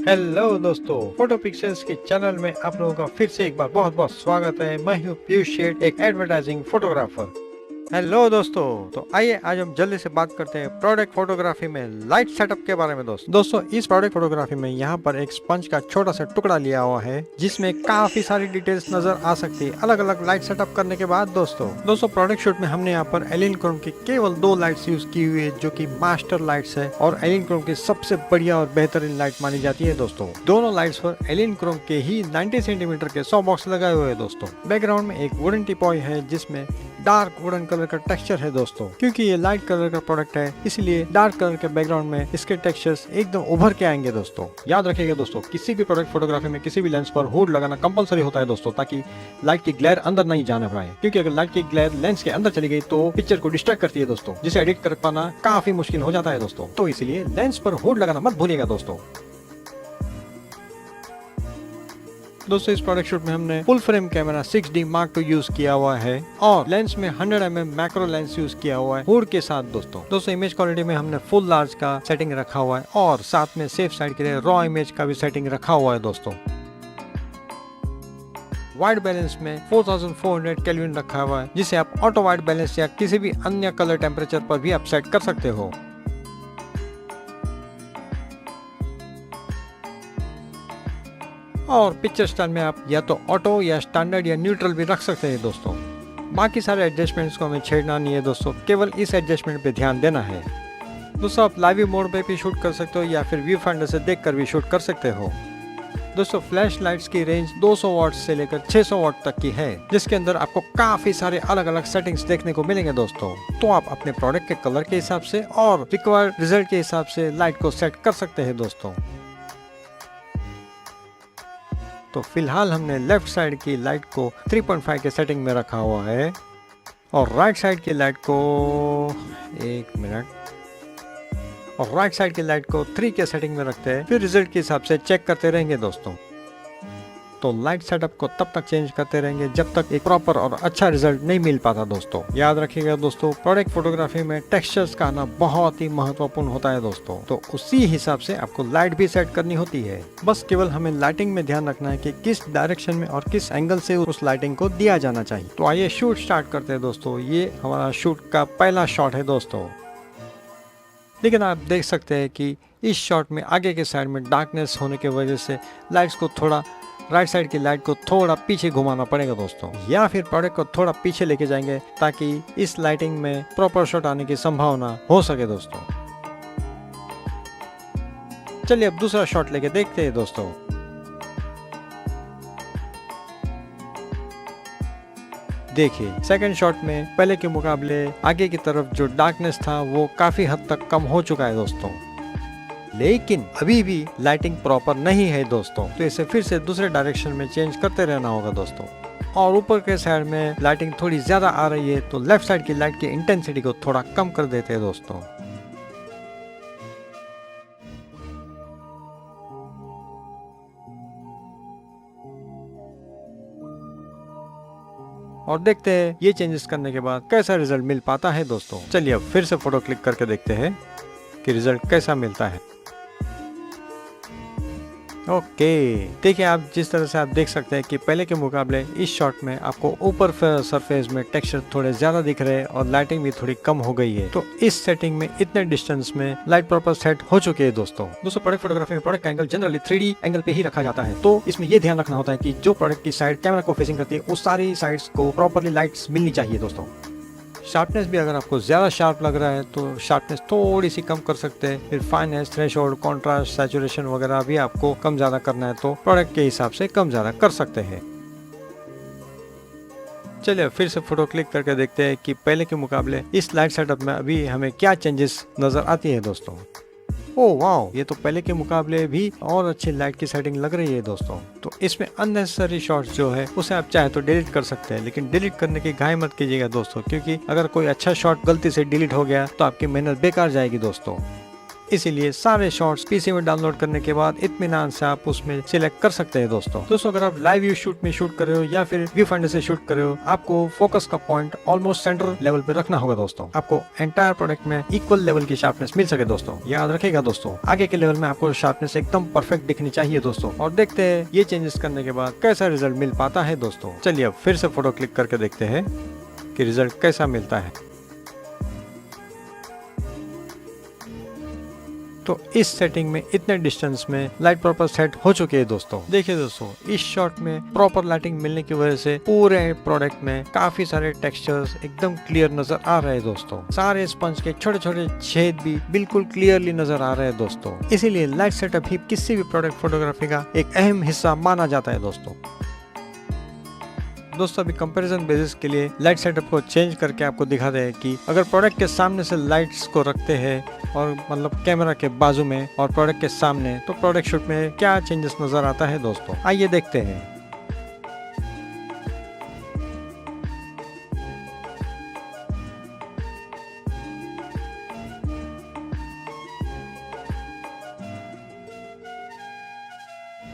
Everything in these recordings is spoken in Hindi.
हेलो दोस्तों, फोटो पिक्चर्स के चैनल में आप लोगों का फिर से एक बार बहुत बहुत स्वागत है। मैं हूँ पीयूष शेठ, एक एडवर्टाइजिंग फोटोग्राफर। हेलो दोस्तों, तो आइए आज हम जल्दी से बात करते हैं प्रोडक्ट फोटोग्राफी में लाइट सेटअप के बारे में। दोस्तों इस प्रोडक्ट फोटोग्राफी में यहाँ पर एक स्पंज का छोटा सा टुकड़ा लिया हुआ है जिसमें काफी सारी डिटेल्स नजर आ सकती है अलग अलग लाइट सेटअप करने के बाद। दोस्तों प्रोडक्ट शूट में हमने यहाँ पर एलियन क्रोम की केवल 2 लाइट्स यूज की हुई है जो कि मास्टर लाइट्स है और एलियन क्रोम की सबसे बढ़िया और बेहतरीन लाइट मानी जाती है। दोस्तों दोनों लाइट्स पर एलियन क्रोम के ही 90 सेंटीमीटर के 100 बॉक्स लगाए हुए हैं। दोस्तों बैकग्राउंड में एक वुडन टिपॉय है जिसमें डार्क वुडन कलर का टेक्सचर है। दोस्तों क्योंकि ये लाइट कलर का प्रोडक्ट है इसलिए डार्क कलर के बैकग्राउंड में इसके टेक्सचर्स एकदम उभर के आएंगे। दोस्तों याद रखिएगा दोस्तों, किसी भी प्रोडक्ट फोटोग्राफी में किसी भी लेंस पर हुड लगाना कंपलसरी होता है दोस्तों, ताकि लाइट की ग्लेयर अंदर नहीं जाने पाए। क्योंकि अगर लाइट की ग्लेयर लेंस के अंदर चली गई तो पिक्चर को डिस्ट्रैक्ट करती है दोस्तों, जिसे एडिट कर पाना काफी मुश्किल हो जाता है दोस्तों। तो इसलिए लेंस पर हुड लगाना मत भूलिएगा दोस्तों। इस प्रोडक्ट शूट में हमने full frame camera 6D Mark II use किया हुआ है और लेंस में 100mm मैक्रो लेंस यूज किया हुआ है हुड के साथ। दोस्तों इमेज क्वालिटी में हमने फुल लार्ज का सेटिंग रखा हुआ है और साथ में सेफ साइड के लिए रॉ इमेज का भी सेटिंग रखा हुआ है। दोस्तों वाइट बैलेंस में 4400 केल्विन रखा हुआ है जिसे आप ऑटो वाइट बैलेंस या किसी भी अन्य कलर टेम्परेचर पर भी आप सेट कर सकते हो। और पिक्चर स्टाइल में आप या तो ऑटो या स्टैंडर्ड या न्यूट्रल भी रख सकते हैं। दोस्तों बाकी सारे एडजस्टमेंट्स को हमें छेड़ना नहीं है दोस्तों, केवल इस एडजस्टमेंट पे ध्यान देना है। दोस्तों आप लाइव मोड पे भी शूट कर सकते हो या फिर व्यू फाइंडर से देखकर भी शूट कर सकते हो। दोस्तों फ्लैश लाइट्स की रेंज 200 वाट से लेकर 600 वाट तक की है जिसके अंदर आपको काफी सारे अलग अलग सेटिंग्स देखने को मिलेंगे। दोस्तों तो आप अपने प्रोडक्ट के कलर के हिसाब से और रिक्वायर्ड रिजल्ट के हिसाब से लाइट को सेट कर सकते हैं। दोस्तों तो फिलहाल हमने लेफ्ट साइड की लाइट को 3.5 के सेटिंग में रखा हुआ है और राइट साइड की लाइट को 1 मिनट और राइट साइड की लाइट को 3 के सेटिंग में रखते हैं, फिर रिजल्ट के हिसाब से चेक करते रहेंगे। दोस्तों तो लाइट सेटअप को तब तक चेंज करते रहेंगे जब तक एक प्रॉपर और अच्छा रिजल्ट नहीं मिल पाता। दोस्तों याद रखिएगा दोस्तों, प्रोडक्ट फोटोग्राफी में टेक्सचर्स का आना बहुत ही महत्वपूर्ण होता है। दोस्तों तो उसी हिसाब से आपको लाइट भी सेट करनी होती है। बस केवल हमें लाइटिंग में ध्यान रखना है कि किस डायरेक्शन में और किस एंगल से उस लाइटिंग को दिया जाना चाहिए। तो आइए शूट स्टार्ट करते हैं। दोस्तों ये हमारा शूट का पहला शॉट है दोस्तों, लेकिन आप देख सकते हैं कि इस शॉट में आगे के साइड में डार्कनेस होने की वजह से लाइट्स को थोड़ा राइट साइड की लाइट को थोड़ा पीछे घुमाना पड़ेगा दोस्तों, या फिर प्रोडक्ट को थोड़ा पीछे लेके जाएंगे ताकि इस लाइटिंग में प्रॉपर शॉट आने की संभावना हो सके। दोस्तों चलिए अब दूसरा शॉट लेके देखते हैं। दोस्तों देखिए सेकंड शॉट में पहले के मुकाबले आगे की तरफ जो डार्कनेस था वो काफी हद तक कम हो चुका है दोस्तों, लेकिन अभी भी लाइटिंग प्रॉपर नहीं है दोस्तों। तो इसे फिर से दूसरे डायरेक्शन में चेंज करते रहना होगा दोस्तों। और ऊपर के साइड में लाइटिंग थोड़ी ज्यादा आ रही है तो लेफ्ट साइड की लाइट की इंटेंसिटी को थोड़ा कम कर देते हैं दोस्तों। और देखते हैं ये चेंजेस करने के बाद कैसा रिजल्ट मिल पाता है। दोस्तों चलिए अब फिर से फोटो क्लिक करके देखते हैं कि रिजल्ट कैसा मिलता है। ओके देखिए आप जिस तरह से आप देख सकते हैं कि पहले के मुकाबले इस शॉट में आपको ऊपर सरफेस में टेक्सचर थोड़े ज्यादा दिख रहे हैं और लाइटिंग भी थोड़ी कम हो गई है। तो इस सेटिंग में इतने डिस्टेंस में लाइट प्रॉपर सेट हो चुकी है। दोस्तों प्रोडक्ट फोटोग्राफी में प्रोडक्ट का एंगल जनरली 3D एंगल पे ही रखा जाता है, तो इसमें ये ध्यान रखना होता है कि जो प्रोडक्ट की साइड कैमरा को फेसिंग करती है उस सारी साइड्स को प्रॉपरली लाइट्स मिलनी चाहिए। दोस्तों शार्पनेस भी अगर आपको ज़्यादा शार्प लग रहा है तो शार्पनेस थोड़ी सी कम कर सकते हैं। फिर फाइनेस, थ्रेशोल्ड, कॉन्ट्रास्ट, सैचुरेशन वगैरह भी आपको कम ज़्यादा करना है तो प्रोडक्ट के हिसाब से कम ज़्यादा कर सकते हैं। चलिए फिर से फोटो क्लिक करके देखते हैं कि पहले के मुकाबले इस लाइट सेटअप में अभी हमें क्या चेंजेस नज़र आती है। दोस्तों ओह वाओ, ये तो पहले के मुकाबले भी और अच्छी लाइट की सेटिंग लग रही है। दोस्तों तो इसमें अननेसेसरी शॉट्स जो है उसे आप चाहे तो डिलीट कर सकते हैं, लेकिन डिलीट करने की घाई मत कीजिएगा दोस्तों, क्योंकि अगर कोई अच्छा शॉट गलती से डिलीट हो गया तो आपकी मेहनत बेकार जाएगी। दोस्तों इसीलिए सारे शॉट्स पीसी में डाउनलोड करने के बाद इत्मीनान से आप उसमें सिलेक्ट कर सकते हैं दोस्तों अगर आप लाइव व्यू शूट में शूट कर रहे हो या फिर व्यू फाइंडर से शूट कर रहे हो, आपको फोकस का पॉइंट ऑलमोस्ट सेंटर लेवल पे रखना होगा दोस्तों। आपको एंटायर प्रोडक्ट में इक्वल लेवल की शार्पनेस मिल सके दोस्तों। याद रखेगा दोस्तों, आगे के लेवल में आपको शार्पनेस एकदम परफेक्ट दिखनी चाहिए दोस्तों। और देखते हैं ये चेंजेस करने के बाद कैसा रिजल्ट मिल पाता है दोस्तों। चलिए अब फिर से फोटो क्लिक करके देखते हैं कि रिजल्ट कैसा मिलता है। तो इस सेटिंग में इतने डिस्टेंस में लाइट प्रॉपर सेट हो चुकी है दोस्तों। देखिए दोस्तों, इस शॉट में प्रॉपर लाइटिंग मिलने की वजह से पूरे प्रोडक्ट में काफी सारे टेक्सचर्स एकदम क्लियर नजर आ रहे हैं दोस्तों। सारे स्पंज के छोटे छोटे छेद भी बिल्कुल क्लियरली नजर आ रहे हैं दोस्तों। इसीलिए लाइट सेटअप ही किसी भी प्रोडक्ट फोटोग्राफी का एक अहम हिस्सा माना जाता है दोस्तों। अभी कंपैरिजन बेसिस के लिए लाइट सेटअप को चेंज करके आपको दिखा दे कि अगर प्रोडक्ट के सामने से लाइट्स को रखते हैं और मतलब कैमरा के बाजू में और प्रोडक्ट के सामने, तो प्रोडक्ट शूट में क्या चेंजेस नजर आता है दोस्तों। आइए देखते हैं।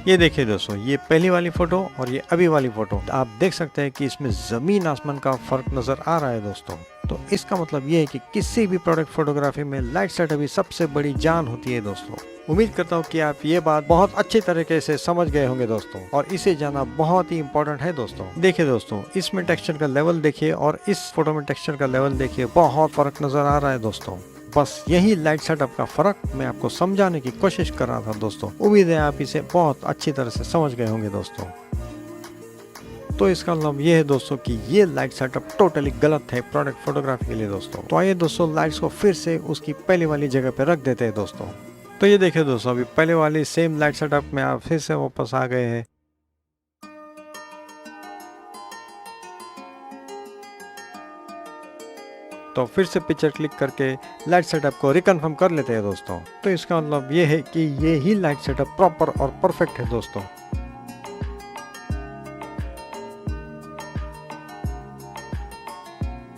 ये देखिए दोस्तों, ये पहली वाली फोटो और ये अभी वाली फोटो, आप देख सकते हैं कि इसमें जमीन आसमान का फर्क नजर आ रहा है दोस्तों। तो इसका मतलब ये है कि किसी भी प्रोडक्ट फोटोग्राफी में लाइट सेटअप ही सबसे बड़ी जान होती है दोस्तों। उम्मीद करता हूँ कि आप ये बात बहुत अच्छे तरीके से समझ गए होंगे दोस्तों, और इसे जानना बहुत ही इम्पोर्टेंट है दोस्तों। देखिए दोस्तों, इसमें टेक्सचर का लेवल देखिए और इस फोटो में टेक्सचर का लेवल देखिए, बहुत फर्क नजर आ रहा है दोस्तों। बस यही लाइट सेटअप का फर्क मैं आपको समझाने की कोशिश कर रहा था दोस्तों। उम्मीद है आप इसे बहुत अच्छी तरह से समझ गए होंगे दोस्तों। तो इसका मतलब ये है दोस्तों कि ये लाइट सेटअप टोटली गलत है प्रोडक्ट फोटोग्राफी के लिए दोस्तों। तो आइए दोस्तों, लाइट्स को फिर से उसकी पहले वाली जगह पे रख देते हैं दोस्तों। तो ये देखिए दोस्तों, अभी पहले वाली सेम लाइट सेटअप में आप फिर से वापस आ गए हैं। तो फिर से पिक्चर क्लिक करके लाइट सेटअप को रिकन्फर्म कर लेते हैं दोस्तों। तो इसका मतलब ये है कि ये ही लाइट सेटअप प्रॉपर और परफेक्ट है दोस्तों।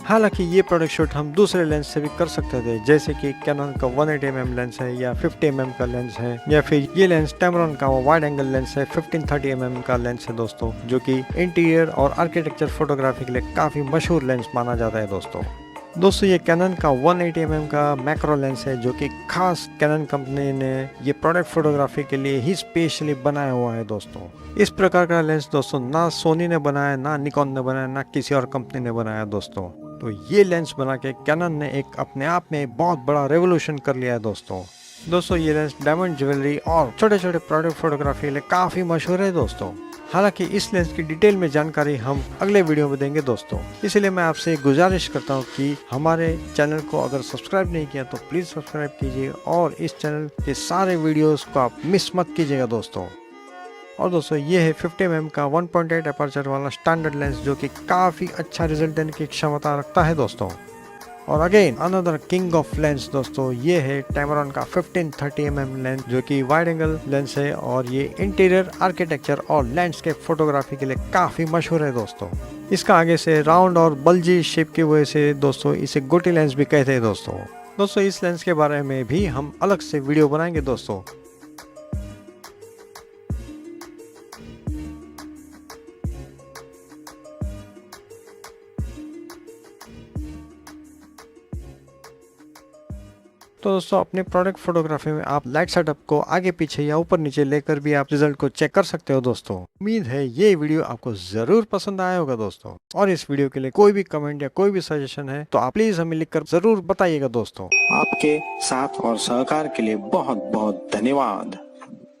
हालांकि ये प्रोडक्ट शूट हम दूसरे लेंस से भी कर सकते थे, जैसे कि कैनन का 180mm लेंस है या 50mm का लेंस है, या फिर ये लेंस टैमरॉन का वाइड एंगल लेंस है 1530mm का लेंस है दोस्तों, जो कि इंटीरियर और आर्किटेक्चर फोटोग्राफी के लिए काफी मशहूर लेंस माना जाता है दोस्तों। ये कैनन का 180mm का मैक्रो लेंस है, जो कि खास कैनन कंपनी ने ये प्रोडक्ट फोटोग्राफी के लिए ही स्पेशली बनाया हुआ है दोस्तों। इस प्रकार का लेंस दोस्तों ना सोनी ने बनाया, ना निकॉन ने बनाया, ना किसी और कंपनी ने बनाया दोस्तों। तो ये लेंस बना के कैनन ने एक अपने आप में बहुत बड़ा रेवोल्यूशन कर लिया है दोस्तों। ये लेंस डायमंड ज्वेलरी और छोटे छोटे प्रोडक्ट फोटोग्राफी के लिए काफी मशहूर है दोस्तों। हालांकि इस लेंस की डिटेल में जानकारी हम अगले वीडियो में देंगे दोस्तों। इसलिए मैं आपसे गुजारिश करता हूं कि हमारे चैनल को अगर सब्सक्राइब नहीं किया तो प्लीज सब्सक्राइब कीजिए, और इस चैनल के सारे वीडियोस को आप मिस मत कीजिएगा दोस्तों। और दोस्तों, ये है 50mm का 1.8 अपर्चर वाला स्टैंडर्ड लेंस, जो कि काफी अच्छा रिजल्ट देने की क्षमता रखता है दोस्तों। और again another king of lens दोस्तों, ये है टैमरॉन का 1530mm लेंस, जो कि वाइड एंगल लेंस है, और ये इंटीरियर आर्किटेक्चर और लैंडस्केप फोटोग्राफी के लिए काफी मशहूर है दोस्तों। इसका आगे से राउंड और बल्जी शेप की वजह से दोस्तों इसे गोटी लेंस भी कहते हैं दोस्तों। इस लेंस के बारे में भी हम अलग से वीडियो बनाएंगे दोस्तों। तो दोस्तों, अपने प्रोडक्ट फोटोग्राफी में आप लाइट सेटअप को आगे पीछे या ऊपर नीचे लेकर भी आप रिजल्ट को चेक कर सकते हो दोस्तों। उम्मीद है ये वीडियो आपको जरूर पसंद आया होगा दोस्तों, और इस वीडियो के लिए कोई भी कमेंट या कोई भी सजेशन है तो आप प्लीज हमें लिखकर जरूर बताइएगा दोस्तों। आपके साथ और सहकार के लिए बहुत बहुत धन्यवाद।